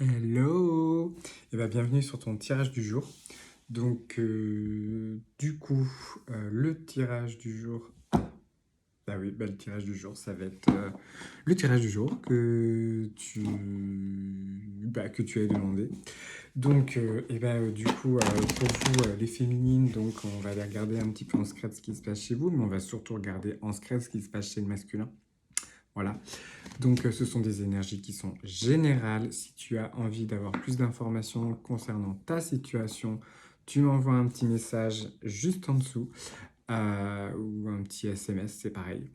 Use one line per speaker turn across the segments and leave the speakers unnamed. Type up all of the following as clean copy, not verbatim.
Hello! Et bienvenue sur ton tirage du jour. Donc, le tirage du jour. Le tirage du jour, ça va être le tirage du jour que tu as demandé. Donc, pour vous, les féminines, donc on va aller regarder un petit peu en secret ce qui se passe chez vous, mais on va surtout regarder en secret ce qui se passe chez le masculin. Voilà. Donc, ce sont des énergies qui sont générales. Si tu as envie d'avoir plus d'informations concernant ta situation, tu m'envoies un petit message juste en dessous ou un petit SMS, c'est pareil,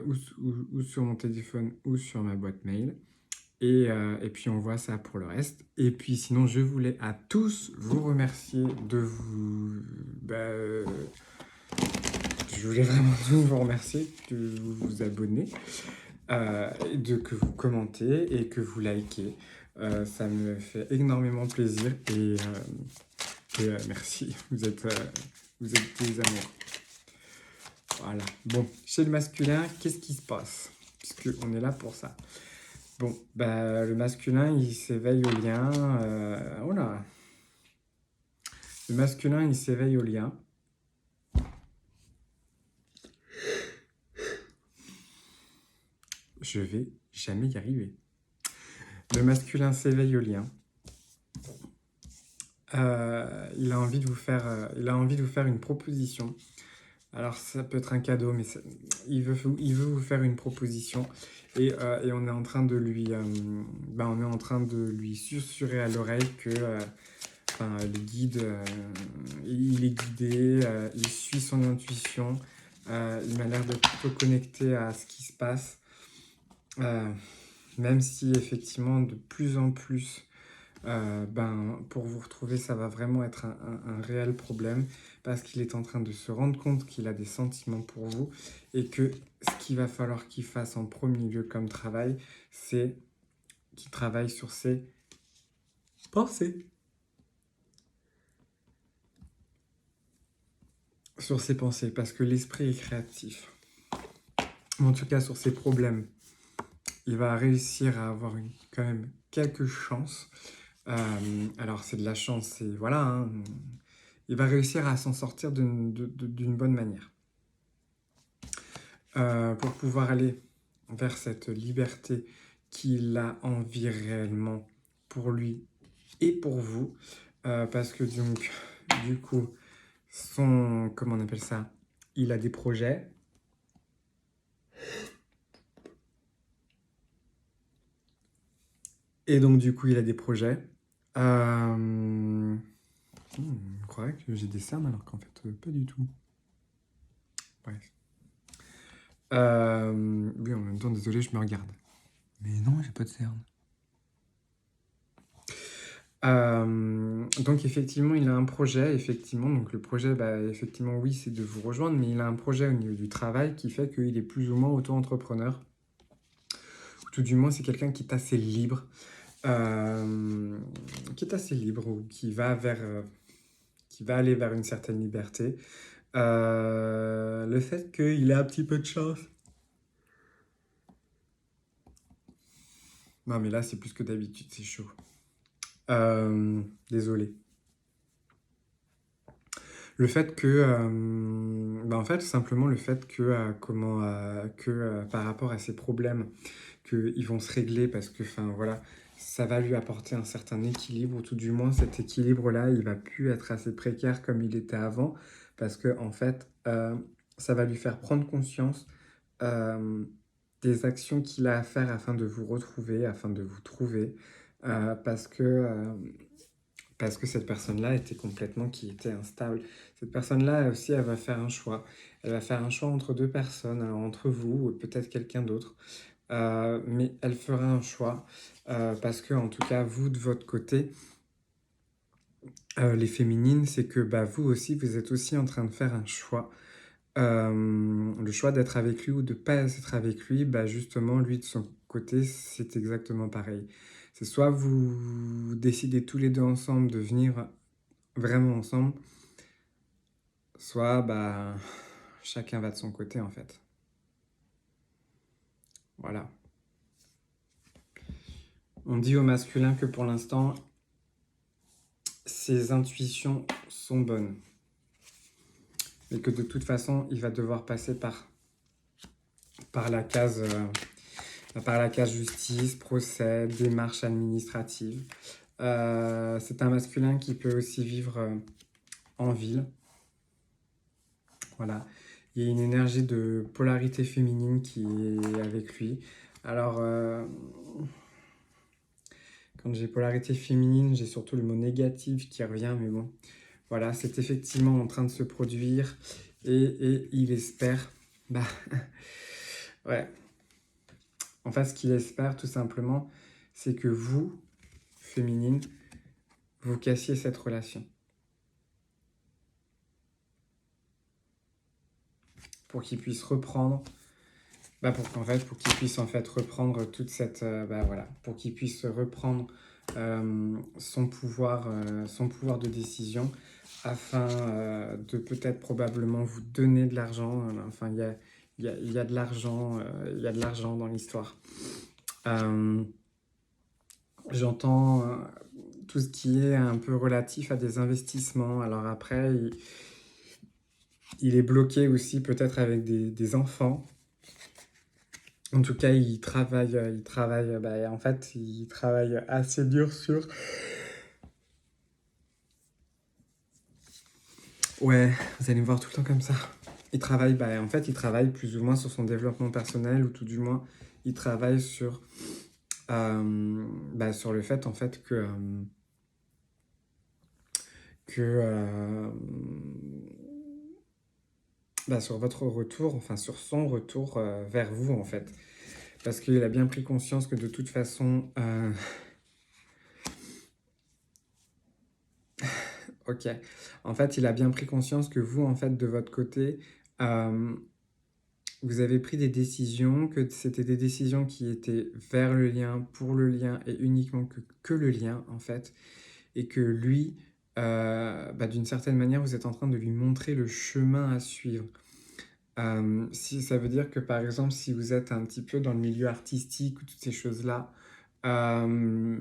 ou sur mon téléphone ou sur ma boîte mail. Et puis on voit ça pour le reste. Et puis sinon, je voulais à tous vous remercier de vous... je voulais vraiment tous vous remercier de vous abonner. Que vous commentez et que vous likez. Ça me fait énormément plaisir et merci, vous êtes des amours. Voilà. Bon, chez le masculin, qu'est-ce qui se passe? Puisqu'on est là pour ça. Bon, le masculin, il s'éveille au lien. Oh là! Le masculin, il s'éveille au lien. Je vais jamais y arriver. Le masculin s'éveille au lien. Il a envie de vous faire une proposition. Alors ça peut être un cadeau, mais il veut vous faire une proposition et on est en train de lui susurrer à l'oreille que le guide, il est guidé, il suit son intuition, il m'a l'air d'être plutôt connecté à ce qui se passe, même si effectivement de plus en plus pour vous retrouver, ça va vraiment être un réel problème parce qu'il est en train de se rendre compte qu'il a des sentiments pour vous et que ce qu'il va falloir qu'il fasse en premier lieu comme travail, c'est qu'il travaille sur ses pensées. Sur ses pensées, parce que l'esprit est créatif. En tout cas, sur ses problèmes, il va réussir à avoir quand même quelques chances. Alors, c'est de la chance, c'est voilà, hein, il va réussir à s'en sortir d'une bonne manière. Pour pouvoir aller vers cette liberté qu'il a envie réellement pour lui et pour vous. Parce que donc, du coup, comment on appelle ça? Il a des projets. Et donc, du coup, il a des projets. Je croyais que j'ai des cernes alors qu'en fait, pas du tout. Bref. Oui, en même temps, désolé, je me regarde. Mais non, j'ai pas de cernes. Donc effectivement, il a un projet, effectivement. Donc le projet, effectivement, oui, c'est de vous rejoindre, mais il a un projet au niveau du travail qui fait qu'il est plus ou moins auto-entrepreneur. Ou tout du moins, c'est quelqu'un qui est assez libre, ou qui va aller vers une certaine liberté. Le fait qu'il ait un petit peu de chance. Non, mais là, c'est plus que d'habitude, c'est chaud. Désolé. Le fait que, en fait, simplement le fait que, par rapport à ces problèmes, qu'ils vont se régler parce que, voilà, ça va lui apporter un certain équilibre, ou tout du moins cet équilibre-là, il va plus être assez précaire comme il était avant, parce que, en fait, ça va lui faire prendre conscience euh, des actions qu'il a à faire afin de vous retrouver, afin de vous trouver, euh, parce que, euh, parce que cette personne-là qui était instable. Cette personne-là aussi, elle va faire un choix. Elle va faire un choix entre deux personnes, alors entre vous ou peut-être quelqu'un d'autre. Mais elle fera un choix parce que, en tout cas, vous, de votre côté, les féminines, c'est que vous aussi, vous êtes aussi en train de faire un choix. Le choix d'être avec lui ou de pas être avec lui, justement, lui, de son côté, c'est exactement pareil. C'est soit vous décidez tous les deux ensemble de venir vraiment ensemble, soit chacun va de son côté en fait. Voilà. On dit au masculin que pour l'instant, ses intuitions sont bonnes. Et que de toute façon, il va devoir passer par la case, par la case justice, procès, démarche administrative. C'est un masculin qui peut aussi vivre en ville. Voilà. Il y a une énergie de polarité féminine qui est avec lui. Alors, quand j'ai polarité féminine, j'ai surtout le mot négatif qui revient, mais bon, voilà, c'est effectivement en train de se produire et il espère, bah, ouais, en fait, ce qu'il espère tout simplement, c'est que vous, féminine, vous cassiez cette relation. Pour qu'il puisse reprendre, pour qu'il puisse en fait reprendre toute cette, voilà, pour qu'il puisse reprendre son pouvoir de décision afin de peut-être probablement vous donner de l'argent. Enfin, il y a de l'argent, il y a de l'argent dans l'histoire. J'entends tout ce qui est un peu relatif à des investissements. Alors après, il est bloqué aussi peut-être avec des enfants. En tout cas, il travaille, en fait, il travaille assez dur sur... Ouais, vous allez me voir tout le temps comme ça. En fait, il travaille plus ou moins sur son développement personnel, ou tout du moins, il travaille sur le fait, en fait, que sur votre retour, enfin, sur son retour vers vous, en fait. Parce qu'il a bien pris conscience que de toute façon... Ok. En fait, il a bien pris conscience que vous, en fait, de votre côté, euh, vous avez pris des décisions, que c'était des décisions qui étaient vers le lien, pour le lien et uniquement que le lien, en fait. Et que lui, d'une certaine manière, vous êtes en train de lui montrer le chemin à suivre. Si ça veut dire que, par exemple, si vous êtes un petit peu dans le milieu artistique ou toutes ces choses-là, euh,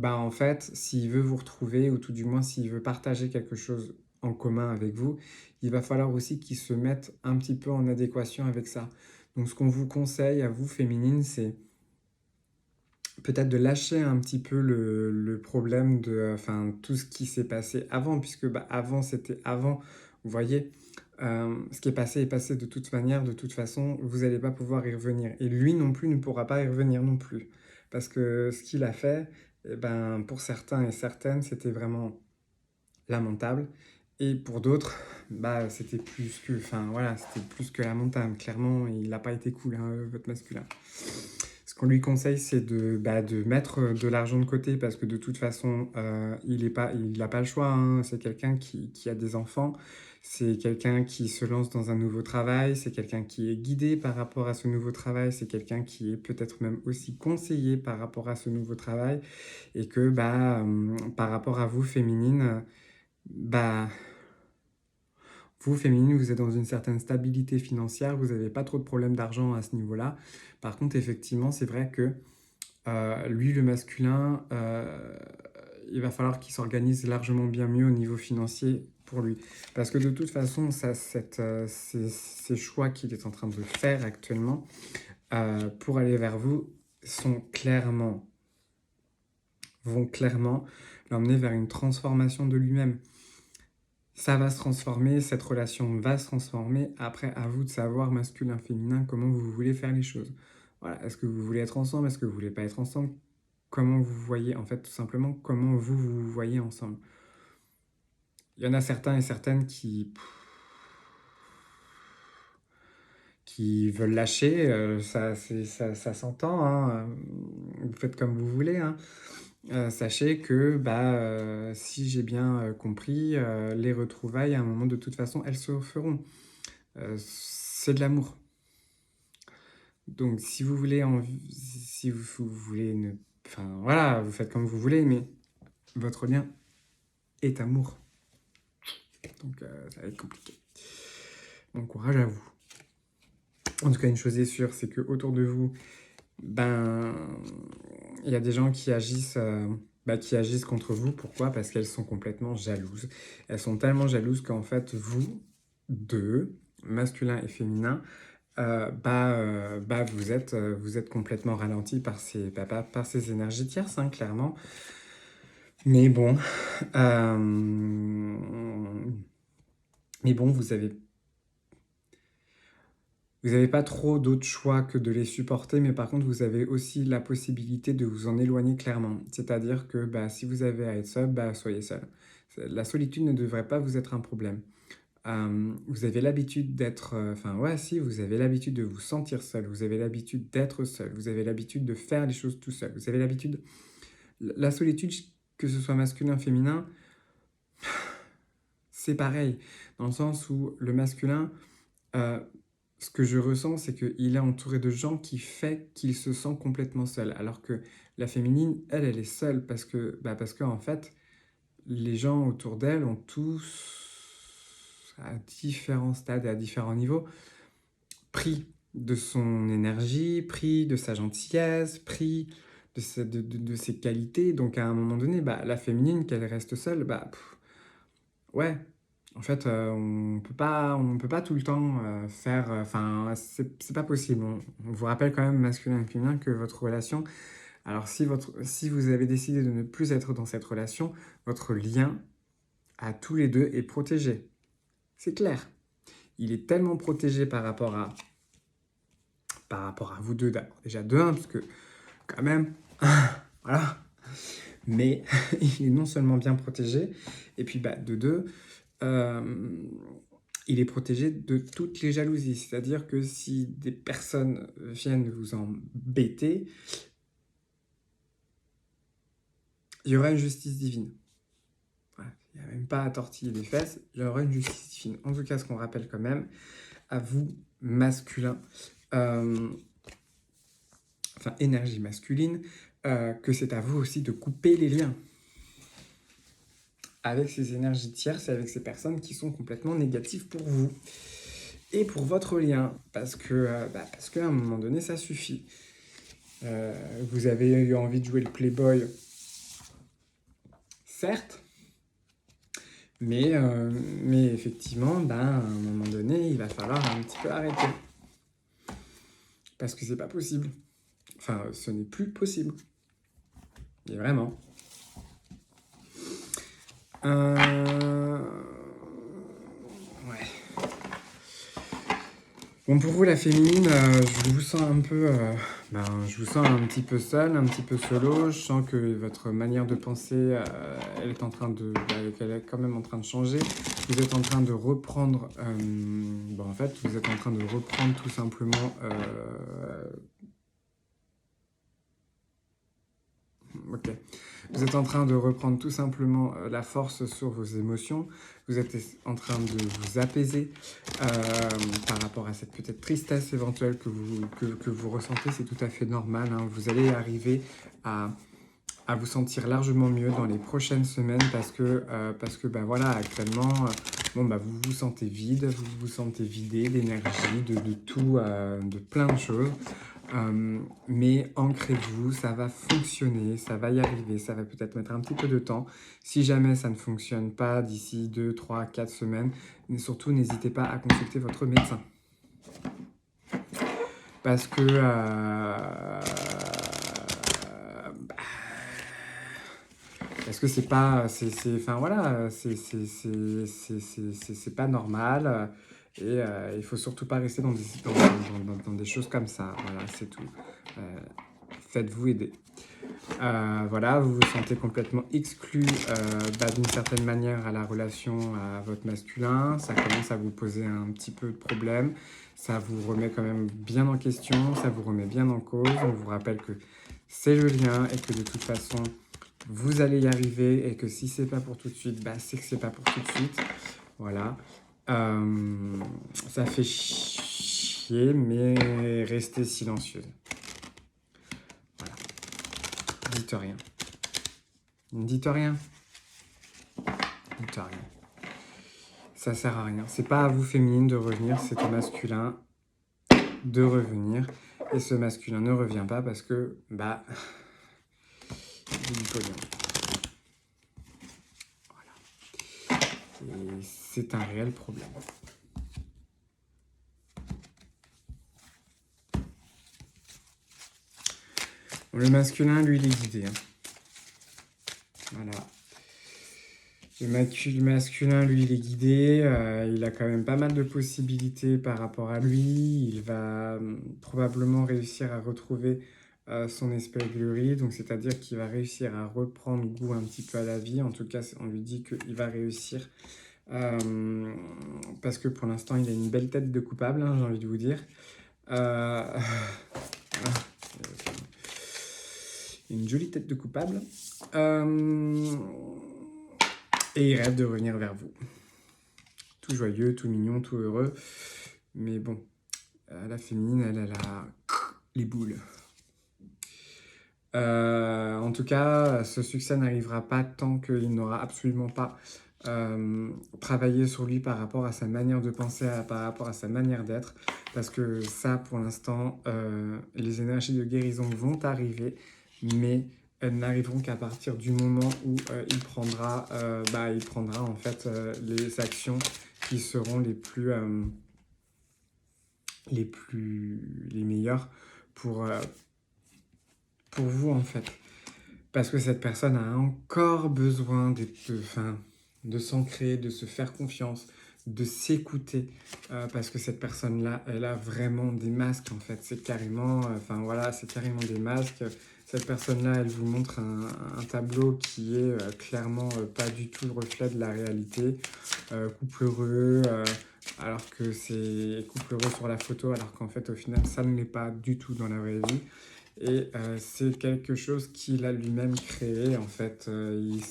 en fait, s'il veut vous retrouver, ou tout du moins s'il veut partager quelque chose en commun avec vous, il va falloir aussi qu'il se mette un petit peu en adéquation avec ça. Donc ce qu'on vous conseille à vous, féminine, c'est peut-être de lâcher un petit peu le problème de tout ce qui s'est passé avant, puisque avant c'était avant, vous voyez, ce qui est passé de toute manière, de toute façon, vous n'allez pas pouvoir y revenir. Et lui non plus ne pourra pas y revenir non plus. Parce que ce qu'il a fait, pour certains et certaines, c'était vraiment lamentable. Et pour d'autres, c'était c'était plus que lamentable. Clairement, il n'a pas été cool, hein, votre masculin. Ce qu'on lui conseille, c'est de mettre de l'argent de côté parce que de toute façon, il n'a pas le choix, hein. C'est quelqu'un qui a des enfants, c'est quelqu'un qui se lance dans un nouveau travail, c'est quelqu'un qui est guidé par rapport à ce nouveau travail, c'est quelqu'un qui est peut-être même aussi conseillé par rapport à ce nouveau travail et que par rapport à vous, féminine, bah, vous, féminine, vous êtes dans une certaine stabilité financière, vous n'avez pas trop de problèmes d'argent à ce niveau-là. Par contre, effectivement, c'est vrai que lui, le masculin, il va falloir qu'il s'organise largement bien mieux au niveau financier pour lui. Parce que de toute façon, ces choix qu'il est en train de faire actuellement pour aller vers vous vont clairement l'emmener vers une transformation de lui-même. Ça va se transformer, cette relation va se transformer. Après, à vous de savoir, masculin, féminin, comment vous voulez faire les choses. Voilà. Est-ce que vous voulez être ensemble? Est-ce que vous voulez pas être ensemble? Comment vous voyez, en fait, tout simplement, comment vous voyez ensemble. Il y en a certains et certaines qui veulent lâcher, ça s'entend, hein. Vous faites comme vous voulez, hein. Sachez que si j'ai bien compris, les retrouvailles, à un moment, de toute façon, elles se feront. C'est de l'amour. Donc si vous voulez enfin voilà, vous faites comme vous voulez, mais votre lien est amour. Donc ça va être compliqué. Bon courage à vous. En tout cas, une chose est sûre, c'est que autour de vous, ben, il y a des gens qui agissent contre vous. Pourquoi? Parce qu'elles sont complètement jalouses. Elles sont tellement jalouses qu'en fait, vous, deux, masculin et féminin, vous êtes complètement ralenti par par ces énergies tierces, hein, clairement. Mais bon, euh, mais bon, vous avez pas trop d'autres choix que de les supporter, mais par contre, vous avez aussi la possibilité de vous en éloigner clairement. C'est-à-dire que bah, si vous avez à être seul, bah, soyez seul. La solitude ne devrait pas vous être un problème. Vous avez l'habitude d'être... Enfin, ouais, si, vous avez l'habitude de vous sentir seul, vous avez l'habitude d'être seul, vous avez l'habitude de faire les choses tout seul, vous avez l'habitude... La solitude, que ce soit masculin, féminin, c'est pareil, dans le sens où le masculin, euh, ce que je ressens, c'est qu'il est entouré de gens qui fait qu'il se sent complètement seul, alors que la féminine, elle est seule parce que en fait, les gens autour d'elle ont tous, à différents stades et à différents niveaux, pris de son énergie, pris de sa gentillesse, pris de ses qualités. Donc à un moment donné, bah, la féminine, qu'elle reste seule, ouais, en fait, on peut pas tout le temps faire... Enfin, c'est pas possible. On vous rappelle quand même, masculin et féminin, que votre relation... Alors, si vous avez décidé de ne plus être dans cette relation, votre lien à tous les deux est protégé. C'est clair. Il est tellement protégé par rapport à vous deux d'abord. Déjà, de un, parce que quand même... Voilà. Mais il est non seulement bien protégé, et puis bah, de deux... euh, il est protégé de toutes les jalousies. C'est-à-dire que si des personnes viennent vous embêter, il y aura une justice divine. Voilà. Il n'y a même pas à tortiller les fesses, il y aura une justice divine. En tout cas, ce qu'on rappelle quand même, à vous, masculin, euh, enfin énergie masculine, que c'est à vous aussi de couper les liens avec ces énergies tierces et avec ces personnes qui sont complètement négatives pour vous et pour votre lien, parce qu'à un moment donné, ça suffit. Vous avez eu envie de jouer le playboy, certes, mais effectivement, à un moment donné, il va falloir un petit peu arrêter. Parce que c'est pas possible. Enfin, ce n'est plus possible. Et vraiment. Ouais. Bon, pour vous, la féminine, je vous sens un peu... je vous sens un petit peu seul, un petit peu solo. Je sens que votre manière de penser, elle est en train qu'elle est quand même en train de changer. Vous êtes en train de reprendre... en fait, vous êtes en train de reprendre tout simplement... ok. Vous êtes en train de reprendre tout simplement la force sur vos émotions. Vous êtes en train de vous apaiser par rapport à cette peut-être tristesse éventuelle que vous ressentez. C'est tout à fait normal, hein. Vous allez arriver à vous sentir largement mieux dans les prochaines semaines parce que voilà, actuellement, vous vous sentez vide, vous vous sentez vidé d'énergie, de tout, de plein de choses. Mais ancrez-vous, ça va fonctionner, ça va y arriver, ça va peut-être mettre un petit peu de temps. Si jamais ça ne fonctionne pas d'ici 2, 3, 4 semaines, mais surtout n'hésitez pas à consulter votre médecin. Parce que c'est pas, enfin voilà, c'est pas normal. Et il faut surtout pas rester dans des choses comme ça. Voilà, c'est tout. Faites-vous aider. Voilà, vous vous sentez complètement exclu d'une certaine manière à la relation à votre masculin. Ça commence à vous poser un petit peu de problème. Ça vous remet quand même bien en question, ça vous remet bien en cause. On vous rappelle que c'est le lien et que de toute façon, vous allez y arriver et que si c'est pas pour tout de suite, c'est que c'est pas pour tout de suite. Voilà. Ça fait chier, mais restez silencieuse. Voilà. Dites rien. Ne dites rien. Dites rien. Ça sert à rien. C'est pas à vous féminine de revenir, c'est au masculin de revenir. Et ce masculin ne revient pas parce que, bah, il veut du pognon. Et c'est un réel problème. Le masculin, lui, il est guidé. Hein. Voilà. Le masculin, lui, il est guidé. Il a quand même pas mal de possibilités par rapport à lui. Il va probablement réussir à retrouver son espièglerie. Donc, c'est-à-dire qu'il va réussir à reprendre goût un petit peu à la vie. En tout cas, on lui dit qu'il va réussir. Parce que pour l'instant, il a une belle tête de coupable, hein, j'ai envie de vous dire. Une jolie tête de coupable. Et il rêve de revenir vers vous. Tout joyeux, tout mignon, tout heureux. Mais bon, la féminine, elle a les boules. En tout cas, ce succès n'arrivera pas tant qu'il n'aura absolument pas travaillé sur lui par rapport à sa manière de penser, par rapport à sa manière d'être. Parce que ça, pour l'instant, les énergies de guérison vont arriver, mais elles n'arriveront qu'à partir du moment où il prendra en fait les actions qui seront les meilleures pour vous en fait. Parce que cette personne a encore besoin de s'ancrer, de se faire confiance, de s'écouter. Parce que cette personne-là, elle a vraiment des masques en fait. C'est carrément, c'est carrément des masques. Cette personne-là, elle vous montre un tableau qui est clairement pas du tout le reflet de la réalité. Couple heureux, alors que c'est couple heureux sur la photo, alors qu'en fait, au final, ça ne l'est pas du tout dans la vraie vie. Et c'est quelque chose qu'il a lui-même créé, en fait. Il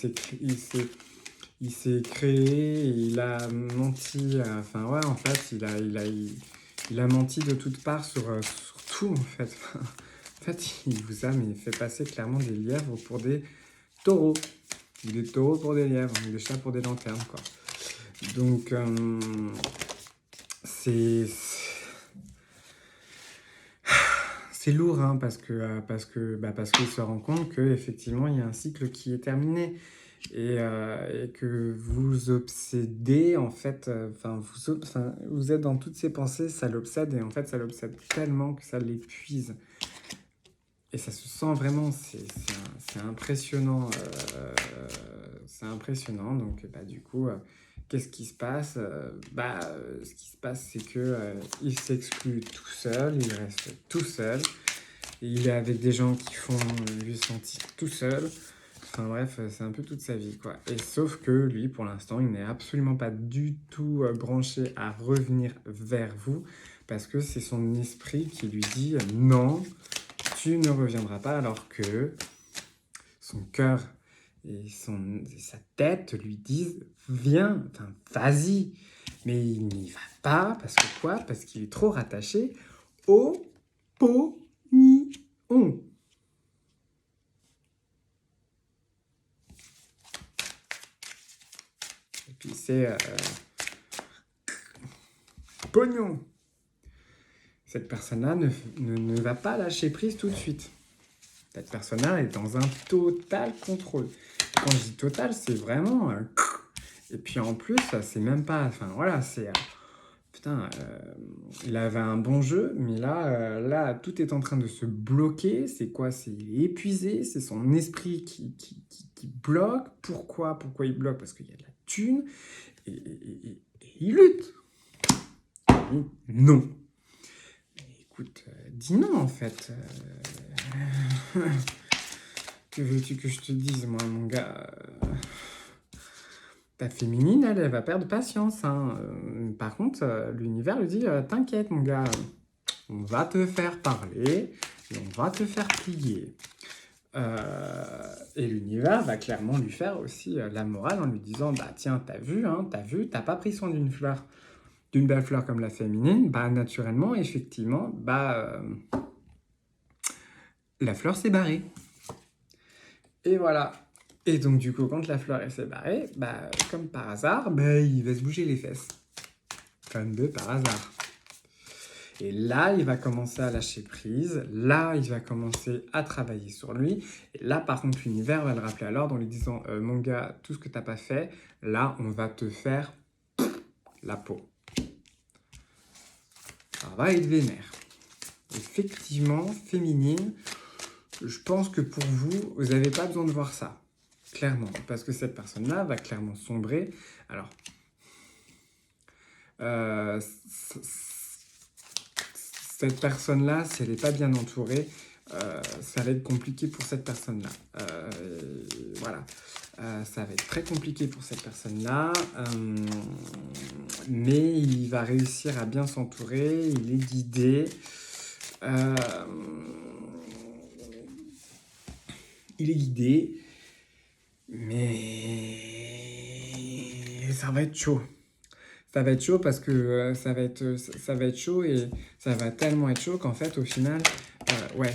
s'est créé, et il a menti. En fait, il a menti de toutes parts sur tout, en fait. En fait, il vous a fait passer clairement des lièvres pour des taureaux. Des taureaux pour des lièvres, des chats pour des lanternes, quoi. Donc, c'est lourd, hein, parce qu'il se rend compte qu'effectivement, il y a un cycle qui est terminé. Et que vous obsédez, en fait, vous êtes dans toutes ces pensées, ça l'obsède, et en fait, ça l'obsède tellement que ça l'épuise. Et ça se sent vraiment, c'est impressionnant. C'est impressionnant, donc du coup, qu'est-ce qui se passe? Ce qui se passe, c'est que il s'exclut tout seul, il reste tout seul, et il est avec des gens qui font lui sentir tout seul. Enfin bref, c'est un peu toute sa vie, quoi. Et sauf que lui, pour l'instant, il n'est absolument pas du tout branché à revenir vers vous, parce que c'est son esprit qui lui dit « Non, tu ne reviendras pas », alors que son cœur et sa tête lui disent « Viens, vas-y ». Mais il n'y va pas, parce que quoi? Parce qu'il est trop rattaché au pognon. Et puis c'est pognon. Cette personne-là ne va pas lâcher prise tout de suite. Cette personne-là est dans un total contrôle. Quand je dis total, c'est vraiment... Et puis en plus, c'est même pas... c'est... il avait un bon jeu, mais là, tout est en train de se bloquer. C'est quoi? C'est épuisé, c'est son esprit qui bloque. Pourquoi il bloque? Parce qu'il y a de la thune. Et il lutte. Non. Écoute, dis non en fait. Que veux-tu que je te dise, moi, mon gars? Ta féminine, elle va perdre patience. Hein. Par contre, l'univers lui dit t'inquiète, mon gars, on va te faire parler et on va te faire plier. Et l'univers va clairement lui faire aussi la morale en lui disant tiens, t'as vu, t'as pas pris soin d'une fleur. D'une belle fleur comme la féminine, naturellement, effectivement, la fleur s'est barrée. Et voilà. Et donc, du coup, quand la fleur s'est barrée, comme par hasard, il va se bouger les fesses. Comme de par hasard. Et là, il va commencer à lâcher prise. Là, il va commencer à travailler sur lui. Et là, par contre, l'univers va le rappeler à l'ordre en lui disant mon gars, tout ce que tu n'as pas fait, là, on va te faire la peau. Ça va être vénère. Effectivement, féminine, je pense que pour vous, vous n'avez pas besoin de voir ça. Clairement. Parce que cette personne-là va clairement sombrer. Alors, cette personne-là, si elle n'est pas bien entourée, ça va être compliqué pour cette personne-là. Voilà. Ça va être très compliqué pour cette personne-là. Mais il va réussir à bien s'entourer. Il est guidé. Il est guidé. Mais ça va être chaud. Ça va être chaud parce que ça va être chaud et ça va tellement être chaud qu'en fait, au final, ouais,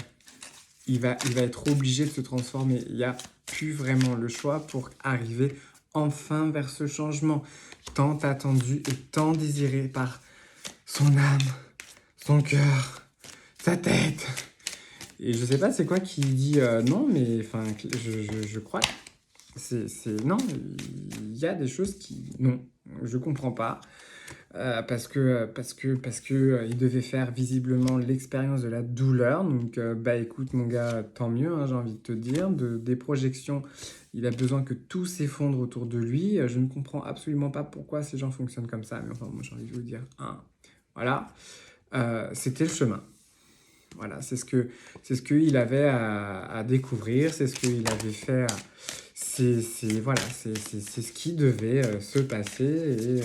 il va être obligé de se transformer. Il n'y a plus vraiment le choix pour arriver enfin vers ce changement tant attendu et tant désiré par son âme, son cœur, sa tête. Et je sais pas c'est quoi qui dit non, mais enfin, je crois que non, il y a des choses qui... Non, je comprends pas. Parce que il devait faire visiblement l'expérience de la douleur. Donc, bah écoute, mon gars, tant mieux, hein, j'ai envie de te dire. Des projections, il a besoin que tout s'effondre autour de lui. Je ne comprends absolument pas pourquoi ces gens fonctionnent comme ça. Mais enfin, moi, j'ai envie de vous dire, hein, voilà, c'était le chemin. Voilà, c'est ce qu'il avait à découvrir, c'est ce qu'il avait fait. Voilà, c'est ce qui devait se passer.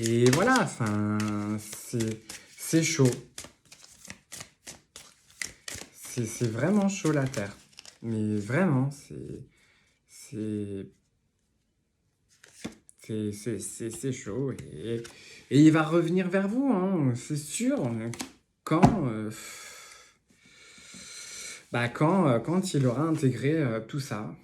Et voilà, enfin, c'est chaud. C'est vraiment chaud la Terre. Mais vraiment, c'est chaud. Et il va revenir vers vous, hein, c'est sûr. Quand, quand il aura intégré tout ça.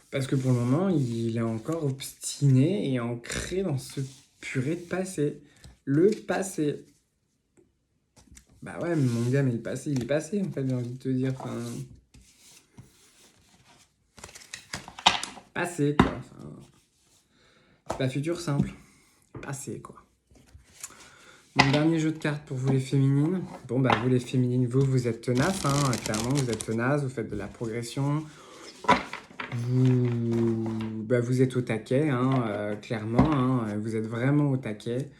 Parce que pour le moment, il est encore obstiné et ancré dans ce purée de passé. Le passé. Bah ouais, mais mon gars, mais il est passé, en fait, j'ai envie de te dire. Enfin, passé, quoi. Enfin, c'est pas futur simple. Passé, quoi. Mon dernier jeu de cartes pour vous les féminines. Bon, bah vous les féminines, vous êtes tenaces, hein. Clairement, vous êtes tenaces, vous faites de la progression. Vous êtes au taquet, hein, clairement, hein, vous êtes vraiment au taquet.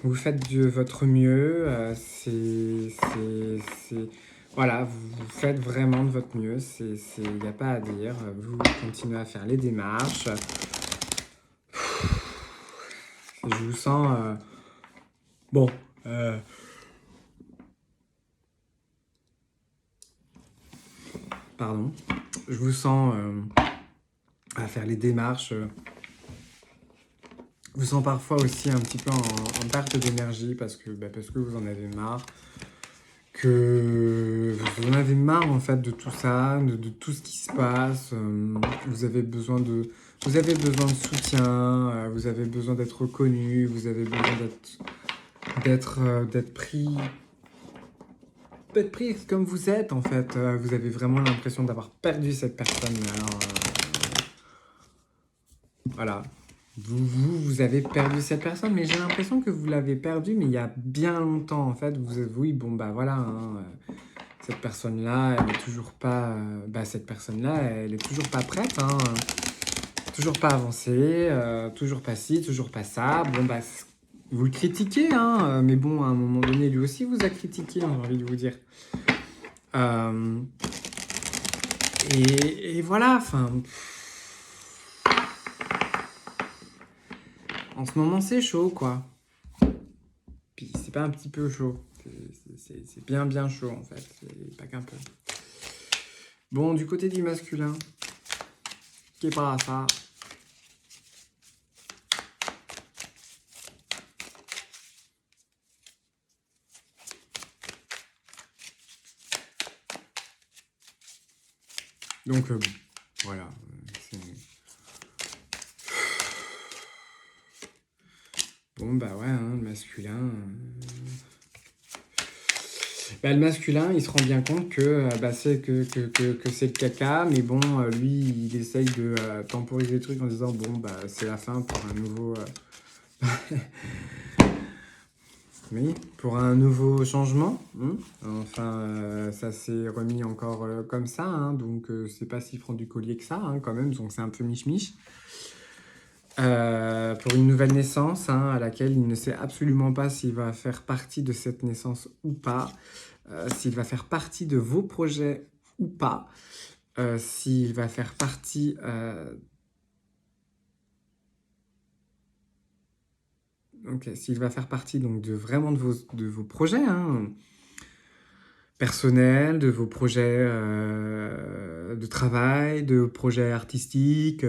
Vous faites de votre mieux, voilà, vous faites vraiment de votre mieux, il n'y a pas à dire. Vous continuez à faire les démarches. Je vous sens... bon, pardon. Je vous sens à faire les démarches. Je vous sens parfois aussi un petit peu en perte d'énergie parce que vous en avez marre. Que vous en avez marre en fait de tout ça, de tout ce qui se passe. Vous avez besoin de soutien, vous avez besoin d'être reconnu, vous avez besoin d'être pris comme vous êtes en fait. Vous avez vraiment l'impression d'avoir perdu cette personne. Alors, voilà. Vous avez perdu cette personne, mais j'ai l'impression que vous l'avez perdue, mais il y a bien longtemps en fait. Oui, bon bah voilà. Hein, cette personne-là, elle est toujours pas. Cette personne-là, elle est toujours pas prête. Hein, toujours pas avancée, toujours pas ci, toujours pas ça. Bon bah, vous le critiquez, hein, mais bon, à un moment donné, lui aussi vous a critiqué, hein, j'ai envie de vous dire. Et voilà, enfin. En ce moment, c'est chaud, quoi. Puis c'est pas un petit peu chaud. C'est bien, bien chaud, en fait. C'est pas qu'un peu. Bon, du côté du masculin, qui est pas à ça. Donc, voilà. bon, bah ouais, hein, le masculin... Bah, le masculin, il se rend bien compte que, que c'est le caca, mais bon, lui, il essaye de temporiser le truc en disant, bon, bah c'est la fin pour un nouveau... Oui, pour un nouveau changement. Enfin, ça s'est remis encore comme ça, hein, donc c'est pas si franc du collier que ça, hein, quand même, donc c'est un peu mich-mich. Pour une nouvelle naissance, hein, à laquelle il ne sait absolument pas s'il va faire partie de cette naissance ou pas, s'il va faire partie de vos projets ou pas, s'il va faire partie... Ok, s'il va faire partie donc vraiment de vos projets, hein, personnels, de vos projets de travail, de vos projets artistiques.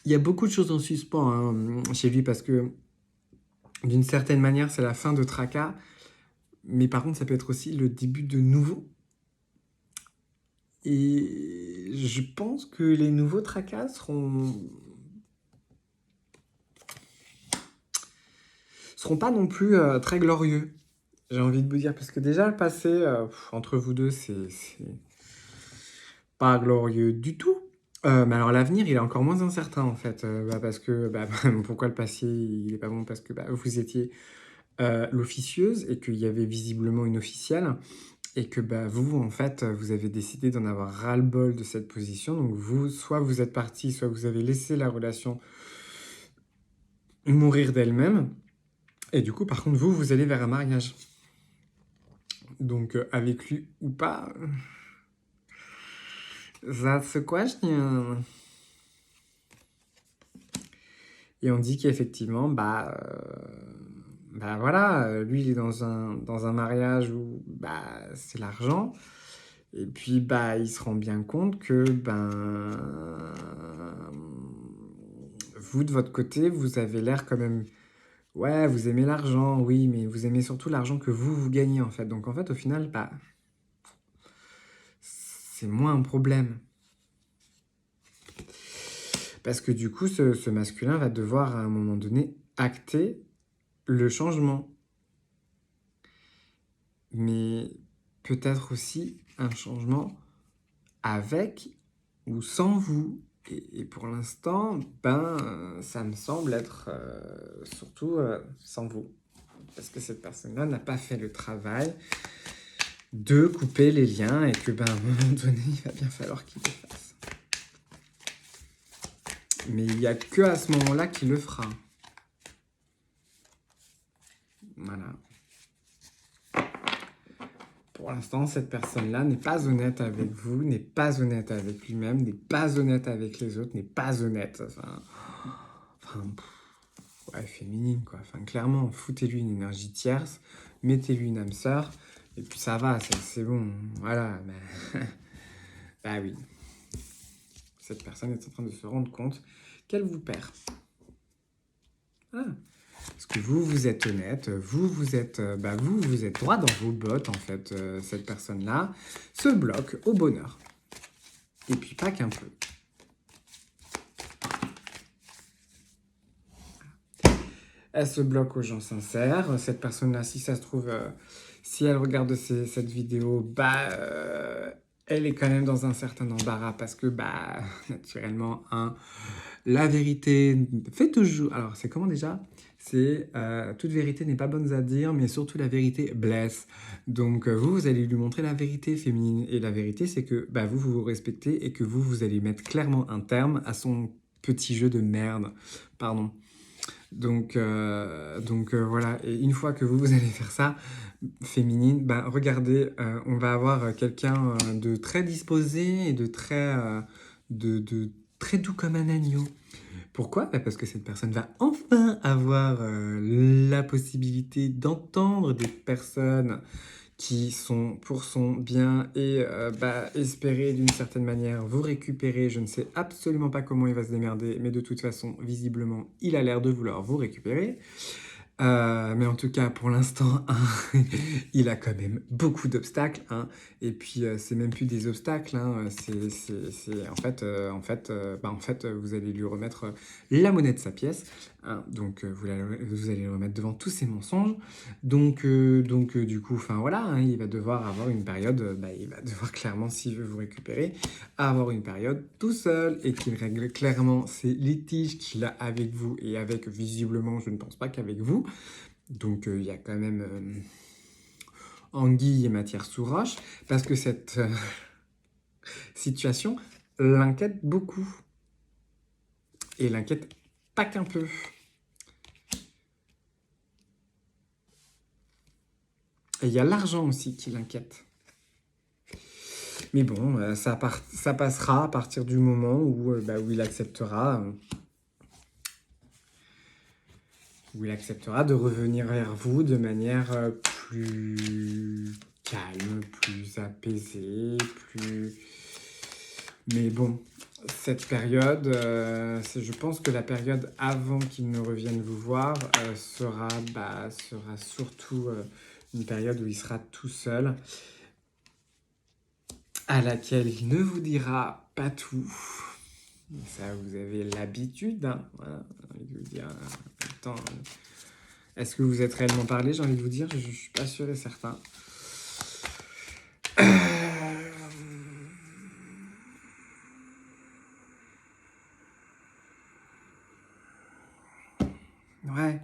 Il y a beaucoup de choses en suspens, hein, chez lui parce que d'une certaine manière, c'est la fin de tracas, mais par contre, ça peut être aussi le début de nouveau. Et je pense que les nouveaux tracas seront pas non plus très glorieux, j'ai envie de vous dire, parce que déjà le passé entre vous deux, c'est pas glorieux du tout. Mais alors l'avenir, il est encore moins incertain en fait, parce que pourquoi le passé il est pas bon? Parce que vous étiez l'officieuse et qu'il y avait visiblement une officielle et que vous en fait vous avez décidé d'en avoir ras-le-bol de cette position. Donc vous, soit vous êtes parti, soit vous avez laissé la relation mourir d'elle-même. Et du coup, par contre, vous allez vers un mariage. Donc avec lui ou pas, that's a question. Et on dit qu'effectivement, voilà, lui il est dans un mariage où c'est l'argent. Et puis il se rend bien compte que vous de votre côté, vous avez l'air quand même. Ouais, vous aimez l'argent, oui, mais vous aimez surtout l'argent que vous gagnez en fait. Donc en fait, au final, c'est moins un problème. Parce que du coup, ce masculin va devoir à un moment donné acter le changement. Mais peut-être aussi un changement avec ou sans vous. Et pour l'instant, ça me semble être surtout sans vous. Parce que cette personne-là n'a pas fait le travail de couper les liens et que à un moment donné, il va bien falloir qu'il le fasse. Mais il n'y a que à ce moment-là qu'il le fera. Voilà. Pour l'instant, cette personne-là n'est pas honnête avec vous, n'est pas honnête avec lui-même, n'est pas honnête avec les autres, n'est pas honnête. Ouais, féminine, quoi. Enfin, clairement, foutez-lui une énergie tierce, mettez-lui une âme sœur, et puis ça va, c'est bon. Voilà, mais... oui. Cette personne est en train de se rendre compte qu'elle vous perd. Voilà. Parce que vous êtes honnête, vous êtes droit dans vos bottes, en fait. Cette personne-là se bloque au bonheur. Et puis pas qu'un peu. Elle se bloque aux gens sincères. Cette personne-là, si ça se trouve, si elle regarde cette vidéo, elle est quand même dans un certain embarras parce que, naturellement, la vérité fait toujours... Alors, c'est comment déjà? C'est toute vérité n'est pas bonne à dire, mais surtout la vérité blesse. Donc, vous allez lui montrer la vérité féminine. Et la vérité, c'est que vous respectez et que vous allez mettre clairement un terme à son petit jeu de merde. Pardon. Donc voilà, et une fois que vous allez faire ça, féminine, regardez, on va avoir quelqu'un de très disposé et de très doux comme un agneau. Pourquoi? Parce que cette personne va enfin avoir la possibilité d'entendre des personnes qui sont pour son bien et espérer d'une certaine manière vous récupérer. Je ne sais absolument pas comment il va se démerder, mais de toute façon, visiblement, il a l'air de vouloir vous récupérer. Mais en tout cas, pour l'instant, hein, il a quand même beaucoup d'obstacles, hein. Et puis, c'est même plus des obstacles, hein, en fait, vous allez lui remettre la monnaie de sa pièce, hein. Donc, vous allez le remettre devant tous ses mensonges. Donc, du coup, enfin voilà, hein, il va devoir avoir une période, il va devoir clairement, s'il veut vous récupérer, avoir une période tout seul et qu'il règle clairement ses litiges qu'il a avec vous et avec, visiblement, je ne pense pas qu'avec vous. Donc, il y a quand même anguille et matière sous roche, parce que cette situation l'inquiète beaucoup. Et l'inquiète pas qu'un peu. Et il y a l'argent aussi qui l'inquiète. Mais bon, ça passera à partir du moment où il acceptera, de revenir vers vous de manière plus calme, plus apaisée, plus... Mais bon, cette période, je pense que la période avant qu'il ne revienne vous voir sera surtout une période où il sera tout seul, à laquelle il ne vous dira pas tout. Ça, vous avez l'habitude, hein, voilà, j'ai envie de vous dire. En même temps, est-ce que vous êtes réellement parlé, j'ai envie de vous dire, je suis pas sûr et certain. Ouais.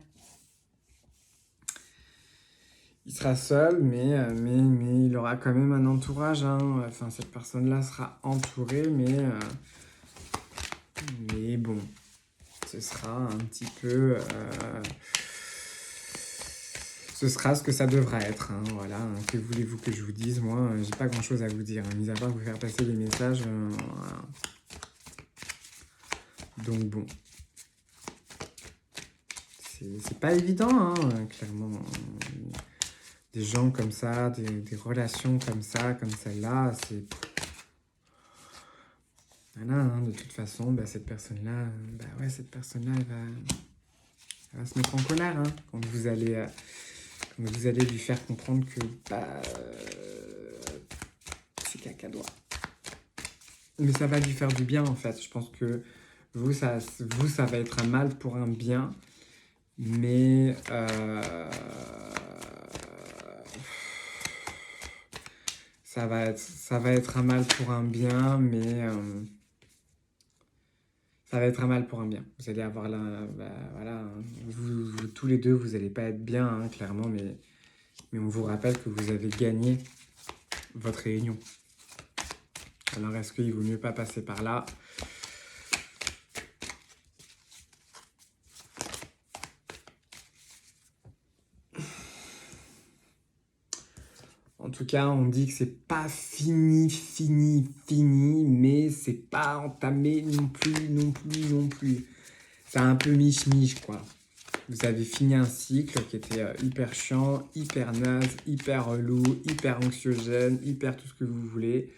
Il sera seul, mais il aura quand même un entourage, hein. Enfin, cette personne-là sera entourée, mais bon, ce sera un petit peu... ce sera ce que ça devra être, hein, voilà. Que voulez-vous que je vous dise? Moi, j'ai pas grand-chose à vous dire, hein, mis à part vous faire passer les messages. Voilà. Donc bon, c'est pas évident, hein, clairement. Des gens comme ça, des relations comme ça, comme celle-là, c'est... Voilà, hein, de toute façon, cette personne-là, cette personne-là, elle va se mettre en colère, hein, quand vous allez lui faire comprendre que c'est cacadois. Mais ça va lui faire du bien, en fait. Je pense que vous, ça va être un mal pour un bien, mais ça va être un mal pour un bien, mais ça va être un mal pour un bien. Vous allez avoir là, voilà, hein. Vous, tous les deux, vous n'allez pas être bien, hein, clairement, mais on vous rappelle que vous avez gagné votre réunion. Alors, est-ce qu'il vaut mieux pas passer par là? En tout cas, on dit que c'est pas fini, mais c'est pas entamé non plus. C'est un peu miche-miche, quoi. Vous avez fini un cycle qui était hyper chiant, hyper naze, hyper relou, hyper anxiogène, hyper tout ce que vous voulez.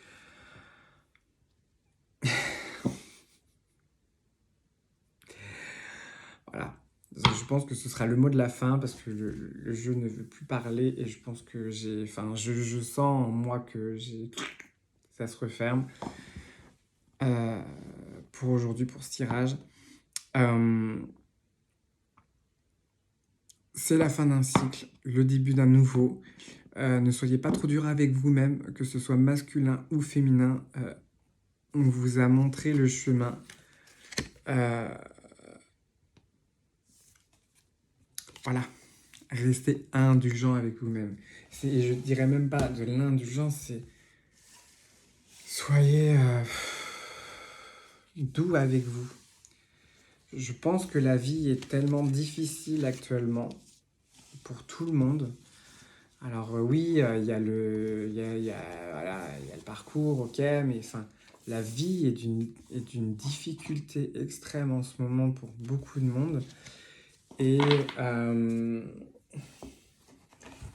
Voilà. Je pense que ce sera le mot de la fin parce que le jeu ne veut plus parler et je pense que je sens en moi que ça se referme pour aujourd'hui, pour ce tirage. C'est la fin d'un cycle, le début d'un nouveau. Ne soyez pas trop dur avec vous-même, que ce soit masculin ou féminin. On vous a montré le chemin. Voilà. Restez indulgent avec vous-même. Et je dirais même pas de l'indulgence, c'est... Soyez doux avec vous. Je pense que la vie est tellement difficile actuellement pour tout le monde. Alors oui, il y a voilà, il y a le parcours, ok, mais enfin, la vie est d'une difficulté extrême en ce moment pour beaucoup de monde. Et,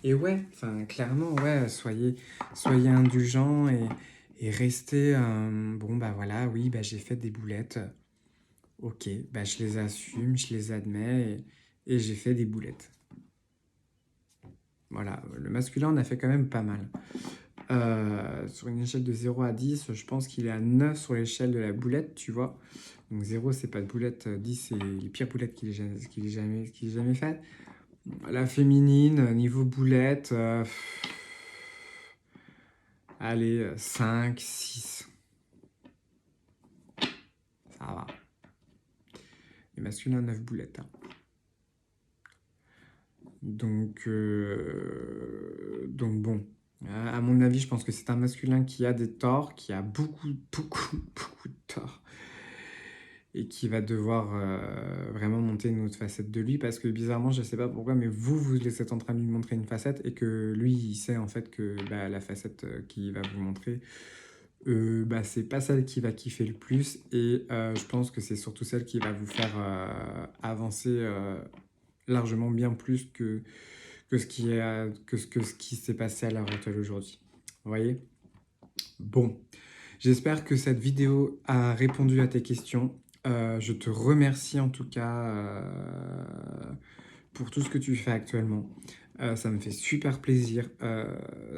et ouais, enfin, clairement, ouais, soyez indulgents et restez, voilà, oui, j'ai fait des boulettes. Ok, je les assume, je les admets et j'ai fait des boulettes. Voilà, le masculin, on a fait quand même pas mal. Sur une échelle de 0 à 10, je pense qu'il est à 9 sur l'échelle de la boulette, tu vois. Donc 0, c'est pas de boulette, 10, c'est les pires boulettes qu'il ait jamais faites. La féminine, niveau boulette, allez, 5, 6, ça va. Les masculins, 9 boulettes, hein. Donc bon, à mon avis, je pense que c'est un masculin qui a des torts, qui a beaucoup, beaucoup, beaucoup de torts, et qui va devoir vraiment monter une autre facette de lui, parce que bizarrement, je sais pas pourquoi, mais vous êtes en train de lui montrer une facette, et que lui, il sait en fait que bah, la facette qu'il va vous montrer, bah, c'est pas celle qui va kiffer le plus, et je pense que c'est surtout celle qui va vous faire avancer largement bien plus que ce qui s'est passé à l'heure actuelle aujourd'hui. Vous voyez? Bon, j'espère que cette vidéo a répondu à tes questions. Je te remercie en tout cas pour tout ce que tu fais actuellement. Ça me fait super plaisir.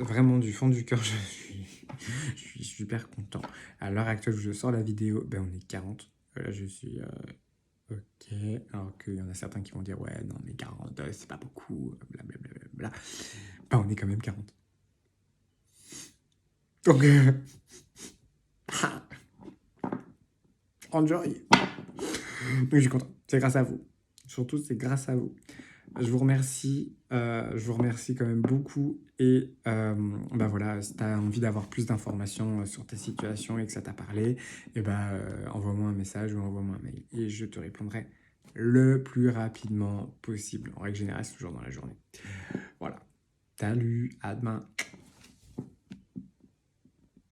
Vraiment du fond du cœur, je suis super content. À l'heure actuelle où je sors la vidéo, ben on est 40. Là, je suis ok. Alors qu'il y en a certains qui vont dire ouais, non, mais 40, c'est pas beaucoup, blablabla. Ben, on est quand même 40. Donc, enjoy. Donc, je suis content. C'est grâce à vous. Surtout, c'est grâce à vous. Je vous remercie quand même beaucoup. Et bah voilà, si tu as envie d'avoir plus d'informations sur ta situation et que ça t'a parlé, et bah, envoie-moi un message ou envoie-moi un mail et je te répondrai le plus rapidement possible. En règle générale, c'est toujours dans la journée. Voilà. Salut, à demain.